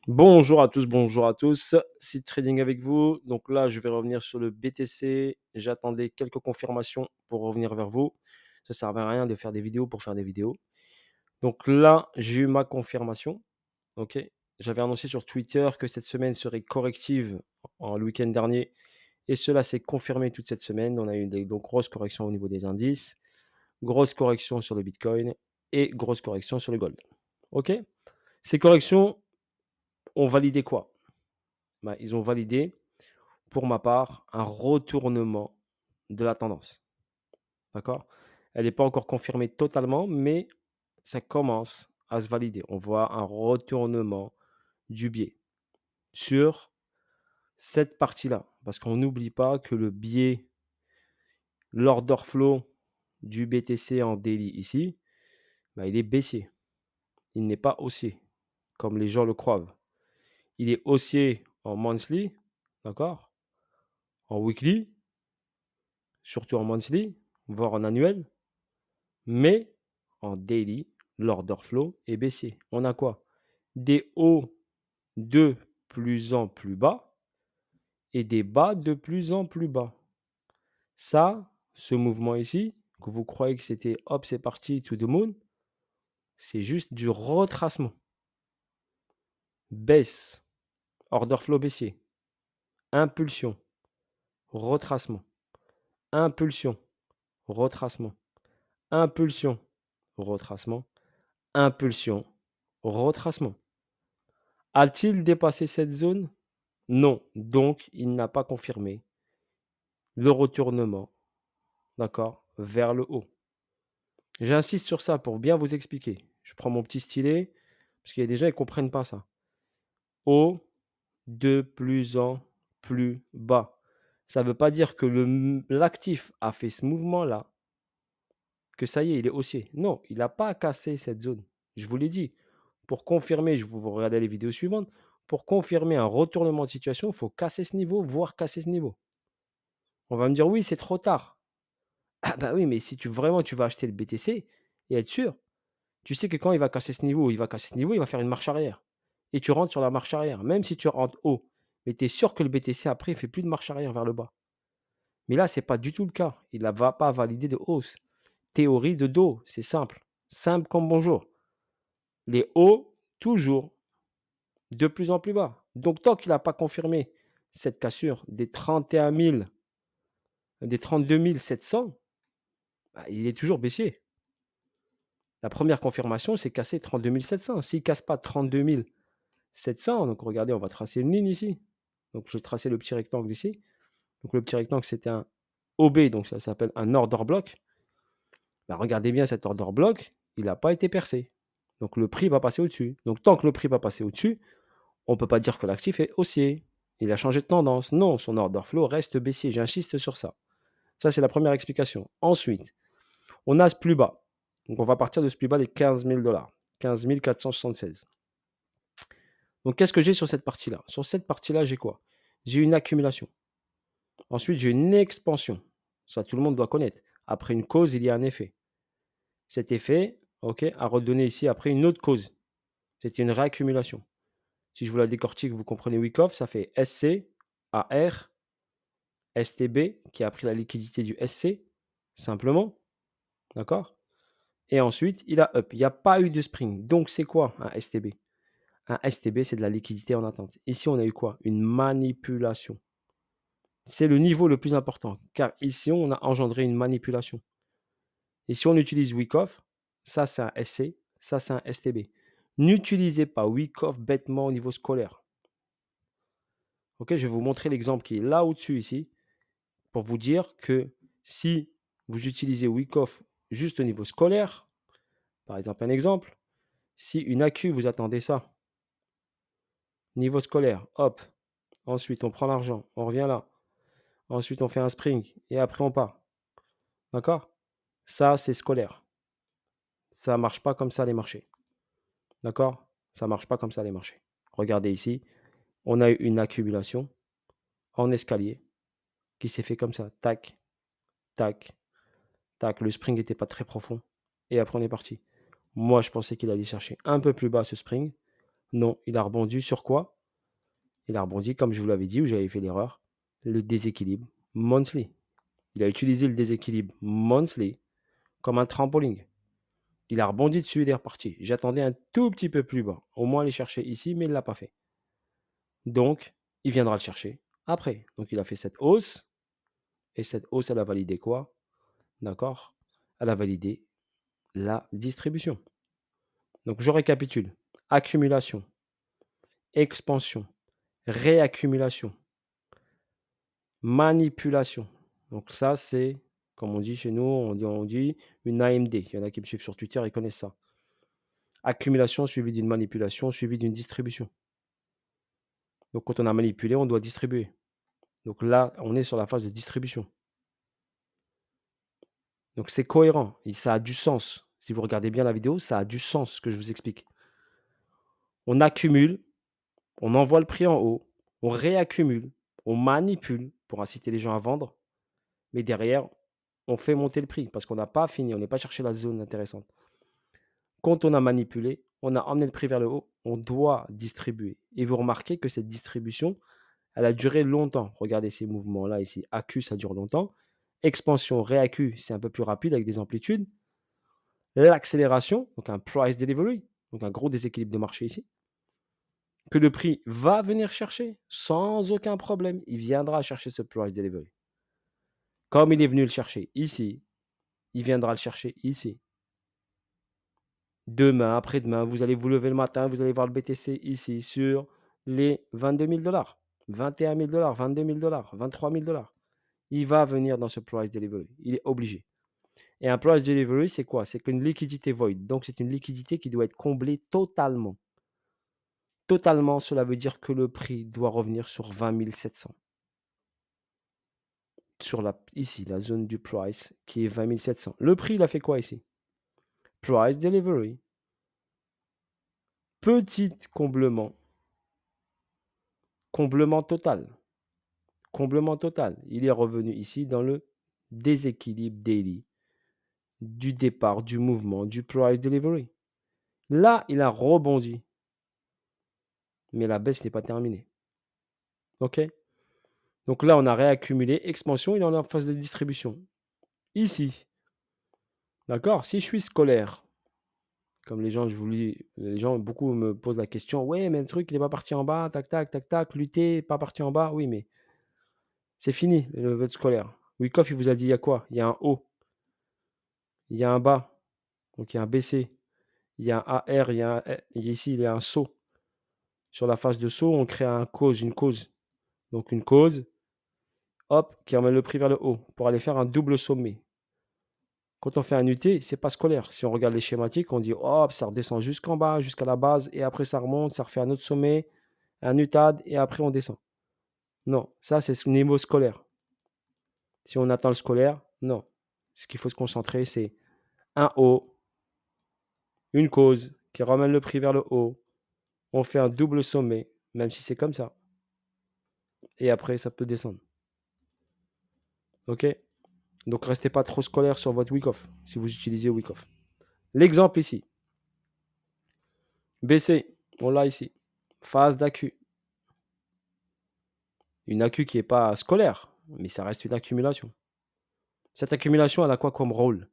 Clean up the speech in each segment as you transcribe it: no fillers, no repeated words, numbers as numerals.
Bonjour à tous, Seed Trading avec vous. Donc là, je vais revenir sur le BTC. J'attendais quelques confirmations pour revenir vers vous. Ça ne servait à rien de faire des vidéos pour faire des vidéos. Donc là, j'ai eu ma confirmation. Ok. J'avais annoncé sur Twitter que cette semaine serait corrective le week-end dernier. Et cela s'est confirmé toute cette semaine. On a eu des donc, grosses corrections au niveau des indices, grosses corrections sur le Bitcoin et grosses corrections sur le gold. Ok. Ces corrections ont validé quoi? Bah, ils ont validé, pour ma part, un retournement de la tendance. D'accord? Elle n'est pas encore confirmée totalement, mais ça commence à se valider. On voit un retournement du biais sur cette partie-là. Parce qu'on n'oublie pas que le biais, l'order flow du BTC en daily ici, bah, il est baissier. Il n'est pas haussier, comme les gens le croient. Il est haussier en monthly, d'accord? En weekly, surtout en monthly, voire en annuel. Mais en daily, l'order flow est baissier. On a quoi? Des hauts de plus en plus bas et des bas de plus en plus bas. Ça, ce mouvement ici, que vous croyez que c'était hop, c'est parti, to the moon, c'est juste du retracement. Baisse, order flow baissier, impulsion, retracement, impulsion, retracement, impulsion, retracement, impulsion, retracement. A-t-il dépassé cette zone? Non. Donc, il n'a pas confirmé le retournement, d'accord, vers le haut. J'insiste sur ça pour bien vous expliquer. Je prends mon petit stylet, parce qu'il y a des gens qui ne comprennent pas ça. Haut de plus en plus bas. Ça ne veut pas dire que l'actif a fait ce mouvement-là, que ça y est, il est haussier. Non, il n'a pas cassé cette zone. Je vous l'ai dit. Pour confirmer, je vous regarder les vidéos suivantes, pour confirmer un retournement de situation, il faut casser ce niveau, voire casser ce niveau. On va me dire: «Oui, c'est trop tard». Ah bah oui, mais si tu vas acheter le BTC et être sûr, tu sais que quand il va casser ce niveau, il va casser ce niveau, il va faire une marche arrière et tu rentres sur la marche arrière, même si tu rentres haut. Mais tu es sûr que le BTC après, il fait plus de marche arrière vers le bas. Mais là, c'est pas du tout le cas. Il ne va pas valider de hausse. Théorie de dos, c'est simple. Simple comme bonjour. Les hauts, toujours de plus en plus bas. Donc tant qu'il n'a pas confirmé cette cassure des 31 000, des 32 700, bah, il est toujours baissier. La première confirmation, c'est casser 32 700. S'il ne casse pas 32 700, donc regardez, on va tracer une ligne ici. Donc je vais tracer le petit rectangle ici. Donc le petit rectangle, c'était un OB, donc ça s'appelle un order block. Bah, regardez bien cet order block, il n'a pas été percé. Donc le prix va passer au-dessus. Donc tant que le prix va passer au-dessus, on ne peut pas dire que l'actif est haussier. Il a changé de tendance. Non, son order flow reste baissier. J'insiste sur ça. Ça, c'est la première explication. Ensuite, on a ce plus bas. Donc on va partir de ce plus bas des 15 000 $. 15 476. Donc qu'est-ce que j'ai sur cette partie-là? Sur cette partie-là, j'ai quoi? J'ai une accumulation. Ensuite, j'ai une expansion. Ça, tout le monde doit connaître. Après une cause, il y a un effet. Cet effet, ok, a redonné ici après une autre cause. C'était une réaccumulation. Si je vous la décortique, vous comprenez Wyckoff, ça fait SC, AR, STB, qui a pris la liquidité du SC, simplement. D'accord? Et ensuite, il a up. Il n'y a pas eu de spring. Donc, c'est quoi un STB? Un STB, c'est de la liquidité en attente. Ici, on a eu quoi? Une manipulation. C'est le niveau le plus important, car ici, on a engendré une manipulation. Et si on utilise Wyckoff, ça c'est un SC, ça c'est un STB. N'utilisez pas Wyckoff bêtement au niveau scolaire. Ok, je vais vous montrer l'exemple qui est là au-dessus ici, pour vous dire que si vous utilisez Wyckoff juste au niveau scolaire, par exemple un exemple, si une AQ, vous attendez ça, niveau scolaire, hop, ensuite on prend l'argent, on revient là, ensuite on fait un spring et après on part. D'accord? Ça c'est scolaire. Ça ne marche pas comme ça les marchés. D'accord? Ça ne marche pas comme ça les marchés. Regardez ici, on a eu une accumulation en escalier qui s'est fait comme ça. Tac, tac, tac. Le spring n'était pas très profond. Et après, on est parti. Moi, je pensais qu'il allait chercher un peu plus bas ce spring. Non, il a rebondi sur quoi? Il a rebondi, comme je vous l'avais dit, où j'avais fait l'erreur, le déséquilibre monthly. Il a utilisé le déséquilibre monthly comme un trampoline. Il a rebondi dessus, il est reparti. J'attendais un tout petit peu plus bas, au moins aller chercher ici, mais il ne l'a pas fait. Donc, il viendra le chercher après. Donc, il a fait cette hausse, et cette hausse, elle a validé quoi? D'accord? Elle a validé la distribution. Donc, je récapitule. Accumulation, expansion, réaccumulation, manipulation. Donc, ça, c'est, comme on dit chez nous, on dit une AMD. Il y en a qui me suivent sur Twitter, ils connaissent ça. Accumulation suivie d'une manipulation, suivie d'une distribution. Donc, quand on a manipulé, on doit distribuer. Donc là, on est sur la phase de distribution. Donc c'est cohérent et ça a du sens. Si vous regardez bien la vidéo, ça a du sens ce que je vous explique. On accumule, on envoie le prix en haut, on réaccumule, on manipule pour inciter les gens à vendre, mais derrière, on fait monter le prix parce qu'on n'a pas fini, on n'est pas cherché la zone intéressante. Quand on a manipulé, on a emmené le prix vers le haut, on doit distribuer. Et vous remarquez que cette distribution, elle a duré longtemps. Regardez ces mouvements-là ici. AQ, ça dure longtemps. Expansion, réaccu, c'est un peu plus rapide avec des amplitudes. L'accélération, donc un price delivery, donc un gros déséquilibre de marché ici, que le prix va venir chercher sans aucun problème. Il viendra chercher ce price delivery. Comme il est venu le chercher ici, il viendra le chercher ici. Demain, après-demain, vous allez vous lever le matin, vous allez voir le BTC ici sur les 22 000 $, 21 000 $, 22 000 $, 23 000 $. Il va venir dans ce price delivery. Il est obligé. Et un price delivery, c'est quoi? C'est qu'une liquidité void. Donc, c'est une liquidité qui doit être comblée totalement. Totalement, cela veut dire que le prix doit revenir sur 20 700. Sur ici, la zone du price qui est 20 700. Le prix, il a fait quoi ici? Price delivery. Petit comblement. Comblement total. Comblement total. Il est revenu ici dans le déséquilibre daily du départ, du mouvement, du price delivery. Là, il a rebondi. Mais la baisse n'est pas terminée. OK? Donc là, on a réaccumulé. Expansion, il est en phase de distribution. Ici. D'accord? Si je suis scolaire, comme les gens, les gens, beaucoup me posent la question, ouais, mais le truc, il n'est pas parti en bas, tac, tac, tac, tac, lutter, pas parti en bas. Oui, mais c'est fini, votre scolaire. Wyckoff, il vous a dit, il y a quoi? Il y a un haut, il y a un bas, donc il y a un BC, il y a un AR, ici, il y a un saut. Sur la phase de saut, on crée une cause. Donc une cause, hop, qui emmène le prix vers le haut pour aller faire un double sommet. Quand on fait un UT, c'est pas scolaire. Si on regarde les schématiques, on dit hop, ça redescend jusqu'en bas, jusqu'à la base, et après ça remonte, ça refait un autre sommet, un UTAD, et après on descend. Non, ça c'est ce niveau scolaire. Si on attend le scolaire, non. Ce qu'il faut se concentrer, c'est un haut, une cause qui ramène le prix vers le haut. On fait un double sommet, même si c'est comme ça. Et après, ça peut descendre. OK? Donc, restez pas trop scolaire sur votre Wyckoff, si vous utilisez Wyckoff. L'exemple ici. BC, on l'a ici. Phase d'AQ. Une AQ qui n'est pas scolaire, mais ça reste une accumulation. Cette accumulation, elle a quoi comme rôle?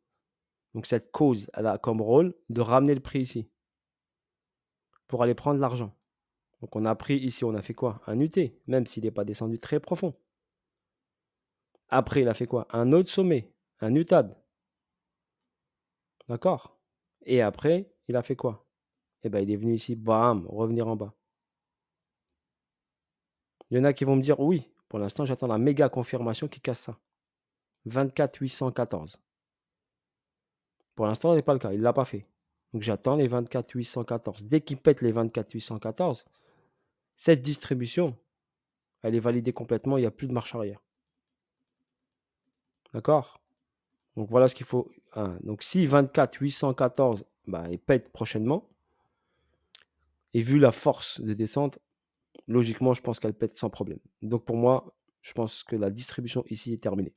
Donc cette cause, elle a comme rôle de ramener le prix ici pour aller prendre l'argent. Donc on a pris ici, on a fait quoi? Un UT, même s'il n'est pas descendu très profond. Après, il a fait quoi? Un autre sommet, un UTAD. D'accord? Et après, il a fait quoi? Eh bien, il est venu ici, bam, revenir en bas. Il y en a qui vont me dire, oui, pour l'instant, j'attends la méga confirmation qui casse ça. 24 814. Pour l'instant, ce n'est pas le cas, il ne l'a pas fait. Donc j'attends les 24 814. Dès qu'il pète les 24 814, cette distribution, elle est validée complètement, il n'y a plus de marche arrière. D'accord? Donc voilà ce qu'il faut. Donc si 24 814, il pète prochainement, et vu la force de descente, logiquement, je pense qu'elle pète sans problème. Donc pour moi, je pense que la distribution ici est terminée.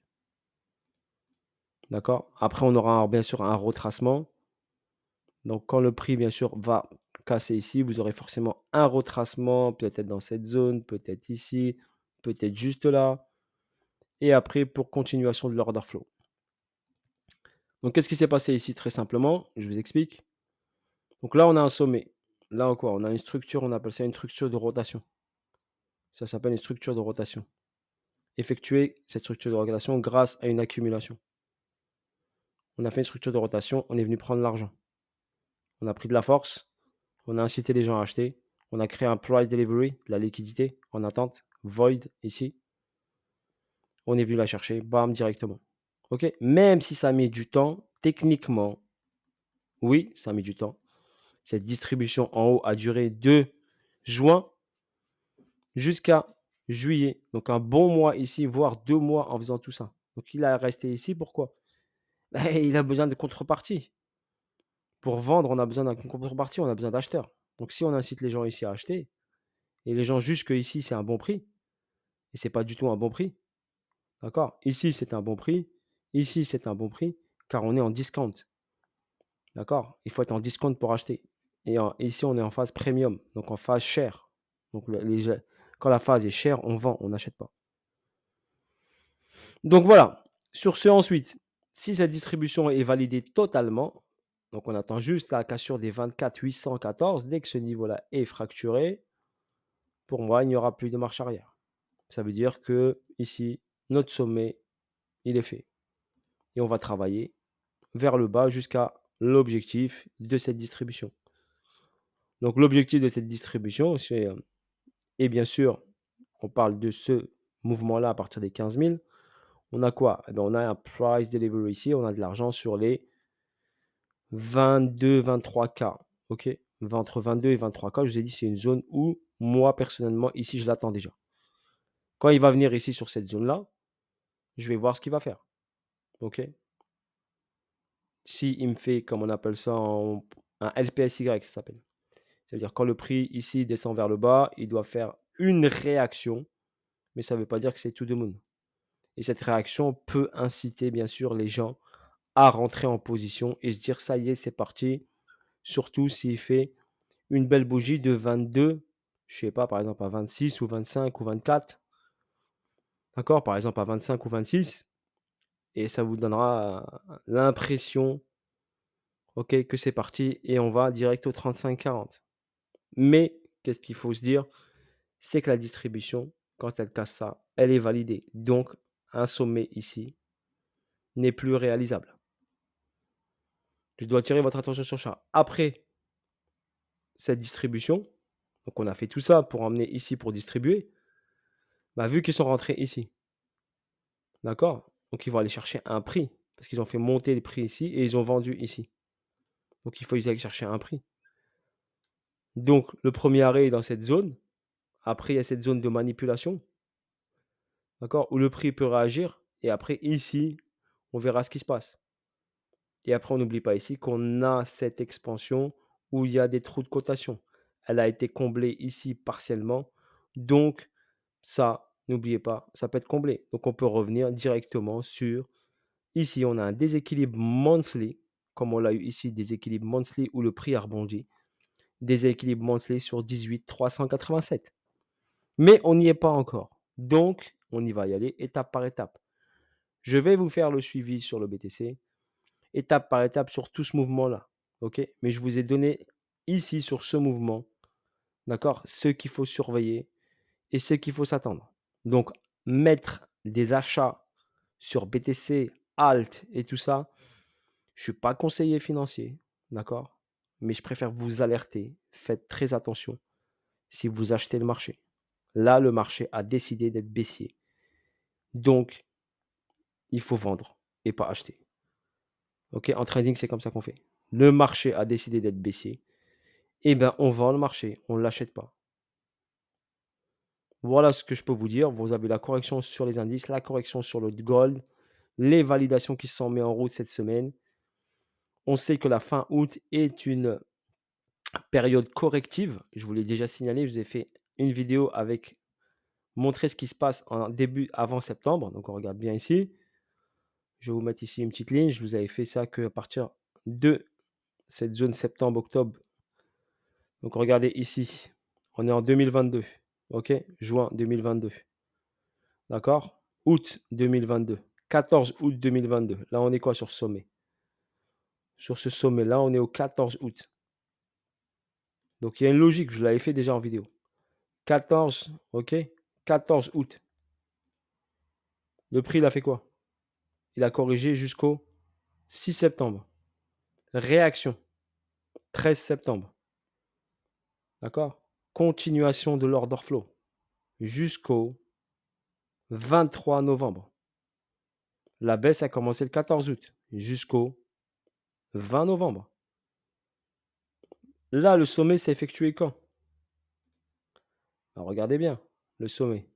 D'accord? Après, on aura bien sûr un retracement. Donc quand le prix, bien sûr, va casser ici, vous aurez forcément un retracement, peut-être dans cette zone, peut-être ici, peut-être juste là. Et après, pour continuation de l'order flow. Donc, qu'est-ce qui s'est passé ici? Très simplement, je vous explique. Donc là, on a un sommet. Là, quoi? On a une structure, on appelle ça une structure de rotation. Ça s'appelle une structure de rotation. Effectuer cette structure de rotation grâce à une accumulation. On a fait une structure de rotation, on est venu prendre l'argent. On a pris de la force, on a incité les gens à acheter, on a créé un price delivery, la liquidité en attente, void ici. On est venu la chercher, bam, directement. OK? Même si ça met du temps, techniquement, oui, ça met du temps. Cette distribution en haut a duré de juin jusqu'à juillet. Donc un bon mois ici, voire 2 mois en faisant tout ça. Donc il a resté ici, pourquoi? Il a besoin de contrepartie. Pour vendre, on a besoin d'une contrepartie, on a besoin d'acheteurs. Donc si on incite les gens ici à acheter, et les gens jugent que ici c'est un bon prix, et c'est pas du tout un bon prix, d'accord? Ici c'est un bon prix, ici c'est un bon prix, car on est en discount, d'accord? Il faut être en discount pour acheter. Et ici on est en phase premium, donc en phase chère. Donc quand la phase est chère, on vend, on n'achète pas. Donc voilà. Sur ce ensuite, si cette distribution est validée totalement, donc on attend juste la cassure des 24 814. Dès que ce niveau-là est fracturé, pour moi, il n'y aura plus de marche arrière. Ça veut dire que ici, notre sommet, il est fait. Et on va travailler vers le bas jusqu'à l'objectif de cette distribution. Donc l'objectif de cette distribution, c'est, et bien sûr, on parle de ce mouvement-là à partir des 15 000. On a quoi? Eh bien, on a un price delivery ici, on a de l'argent sur les 22-23K. OK? Entre 22 et 23K, je vous ai dit, c'est une zone où moi, personnellement, ici, je l'attends déjà. Quand il va venir ici sur cette zone-là, je vais voir ce qu'il va faire. OK? S'il me fait, comme on appelle ça, un LPSY, ça s'appelle. C'est-à-dire quand le prix ici descend vers le bas, il doit faire une réaction, mais ça ne veut pas dire que c'est tout the moon. Et cette réaction peut inciter, bien sûr, les gens à rentrer en position et se dire, ça y est, c'est parti. Surtout s'il fait une belle bougie de 22, je sais pas, par exemple à 26 ou 25 ou 24. D'accord? Par exemple à 25 ou 26. Et ça vous donnera l'impression, OK, que c'est parti et on va direct au 35-40. Mais qu'est-ce qu'il faut se dire? C'est que la distribution, quand elle casse ça, elle est validée. Donc, un sommet ici n'est plus réalisable. Je dois attirer votre attention sur ça. Après cette distribution, donc on a fait tout ça pour emmener ici pour distribuer. Bah, vu qu'ils sont rentrés ici, d'accord? Donc ils vont aller chercher un prix parce qu'ils ont fait monter les prix ici et ils ont vendu ici. Donc il faut qu'ils aillent chercher un prix. Donc le premier arrêt est dans cette zone. Après, il y a cette zone de manipulation, d'accord? Où le prix peut réagir. Et après, ici, on verra ce qui se passe. Et après, on n'oublie pas ici qu'on a cette expansion où il y a des trous de cotation. Elle a été comblée ici partiellement. Donc, ça, n'oubliez pas, ça peut être comblé. Donc, on peut revenir directement sur, ici, on a un déséquilibre monthly, comme on l'a eu ici, déséquilibre monthly où le prix a rebondi. Déséquilibre monthly sur 18 387. Mais on n'y est pas encore. Donc, on y va y aller étape par étape. Je vais vous faire le suivi sur le BTC, étape par étape sur tout ce mouvement-là. OK? Mais je vous ai donné ici sur ce mouvement, d'accord, ce qu'il faut surveiller et ce qu'il faut s'attendre. Donc, mettre des achats sur BTC, Alt et tout ça, je ne suis pas conseiller financier, d'accord? Mais je préfère vous alerter. Faites très attention si vous achetez le marché. Là, le marché a décidé d'être baissier. Donc, il faut vendre et pas acheter. OK? En trading, c'est comme ça qu'on fait. Le marché a décidé d'être baissier. Eh bien, on vend le marché, on ne l'achète pas. Voilà ce que je peux vous dire. Vous avez la correction sur les indices, la correction sur le gold, les validations qui se sont mises en route cette semaine. On sait que la fin août est une période corrective. Je vous l'ai déjà signalé, je vous ai fait une vidéo avec montrer ce qui se passe en début avant septembre. Donc, on regarde bien ici. Je vais vous mettre ici une petite ligne. Je vous avais fait ça qu'à partir de cette zone septembre-octobre. Donc regardez ici, on est en 2022, OK? Juin 2022, d'accord? Août 2022, 14 août 2022. Là, on est quoi sur ce sommet? Sur ce sommet-là, on est au 14 août. Donc il y a une logique, je l'avais fait déjà en vidéo. 14, OK? 14 août. Le prix, il a fait quoi? Il a corrigé jusqu'au 6 septembre. Réaction, 13 septembre. D'accord? Continuation de l'order flow jusqu'au 23 novembre. La baisse a commencé le 14 août jusqu'au 20 novembre. Là, le sommet s'est effectué quand? Alors regardez bien, le sommet,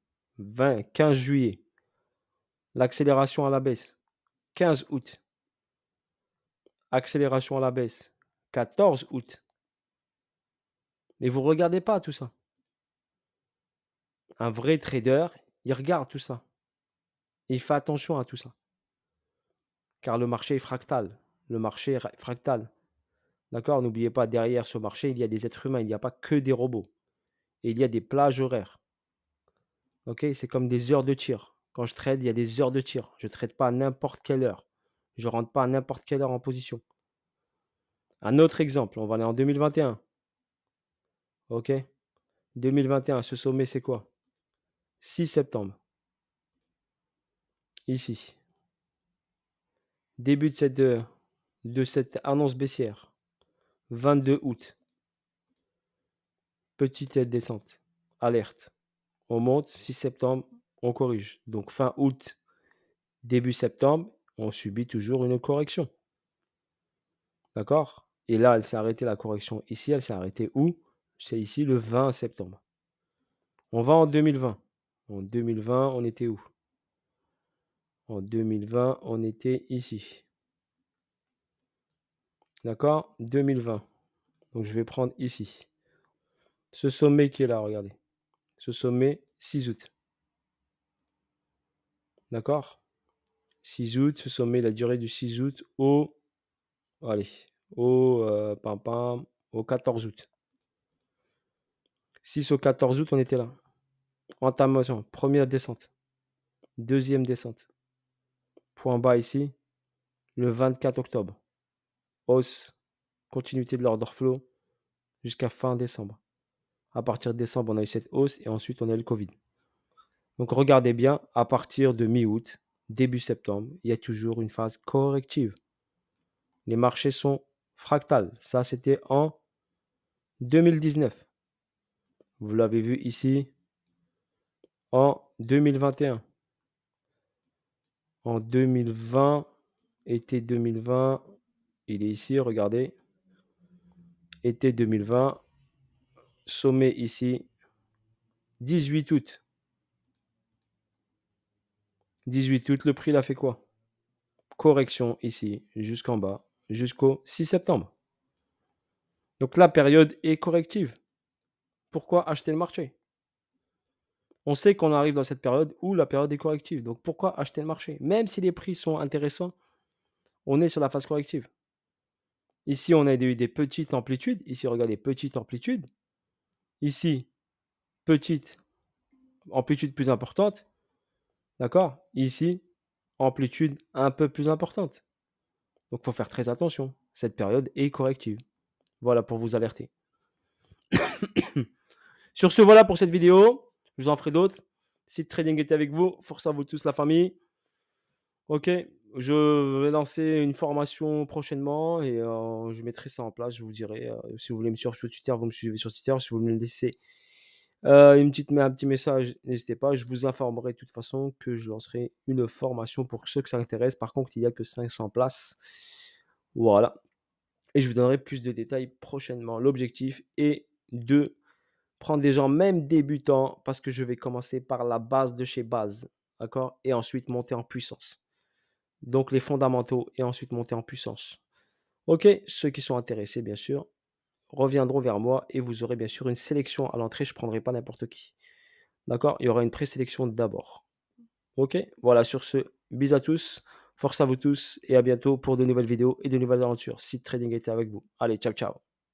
15 juillet. L'accélération à la baisse, 15 août. Accélération à la baisse, 14 août. Mais vous ne regardez pas tout ça. Un vrai trader, il regarde tout ça. Il fait attention à tout ça. Car le marché est fractal. Le marché est fractal. D'accord? N'oubliez pas, derrière ce marché, il y a des êtres humains. Il n'y a pas que des robots. Et il y a des plages horaires. OK? C'est comme des heures de tir. Quand je trade, il y a des heures de tir. Je ne trade pas à n'importe quelle heure. Je ne rentre pas à n'importe quelle heure en position. Un autre exemple, on va aller en 2021. OK? 2021, ce sommet, c'est quoi? 6 septembre. Ici. Début de cette annonce baissière. 22 août. Petite descente. Alerte. On monte, 6 septembre, on corrige. Donc fin août, début septembre, on subit toujours une correction. D'accord? Et là, elle s'est arrêtée, la correction ici, elle s'est arrêtée où? C'est ici le 20 septembre. On va en 2020. En 2020, on était où? En 2020, on était ici. D'accord? 2020. Donc je vais prendre ici. Ce sommet qui est là, regardez. Ce sommet, 6 août. D'accord? 6 août, ce sommet, la durée du 6 août allez, au 14 août. 6 au 14 août, on était là. Entamation, première descente. Deuxième descente. Point bas ici, le 24 octobre. Hausse, continuité de l'order flow jusqu'à fin décembre. À partir de décembre, on a eu cette hausse et ensuite on a eu le Covid. Donc regardez bien, à partir de mi-août, début septembre, il y a toujours une phase corrective. Les marchés sont fractales. Ça, c'était en 2019. Vous l'avez vu ici en 2021. En 2020, été 2020, il est ici, regardez. Été 2020, sommet ici, 18 août. 18 août, le prix, il a fait quoi? Correction ici, jusqu'en bas, jusqu'au 6 septembre. Donc la période est corrective. Pourquoi acheter le marché? On sait qu'on arrive dans cette période où la période est corrective. Donc pourquoi acheter le marché? Même si les prix sont intéressants, on est sur la phase corrective. Ici, on a eu des petites amplitudes. Ici, regardez, petite amplitude. Ici, petite amplitude plus importante. D'accord? Ici, amplitude un peu plus importante. Donc, il faut faire très attention. Cette période est corrective. Voilà pour vous alerter. Sur ce, voilà pour cette vidéo. Je vous en ferai d'autres. Site Trading était avec vous. Force à vous tous, la famille. OK. Je vais lancer une formation prochainement et je mettrai ça en place. Je vous dirai, si vous voulez me suivre sur Twitter, vous me suivez sur Twitter. Si vous voulez me laisser un petit message, n'hésitez pas. Je vous informerai de toute façon que je lancerai une formation pour ceux que ça intéresse. Par contre, il n'y a que 500 places. Voilà. Et je vous donnerai plus de détails prochainement. L'objectif est de prendre des gens même débutants parce que je vais commencer par la base de chez base. D'accord? Et ensuite monter en puissance. Donc les fondamentaux et ensuite monter en puissance. OK, ceux qui sont intéressés, bien sûr, reviendront vers moi et vous aurez bien sûr une sélection à l'entrée. Je ne prendrai pas n'importe qui. D'accord? Il y aura une présélection d'abord. OK? Voilà, sur ce, bis à tous, force à vous tous et à bientôt pour de nouvelles vidéos et de nouvelles aventures. Site Trading était avec vous. Allez, ciao, ciao.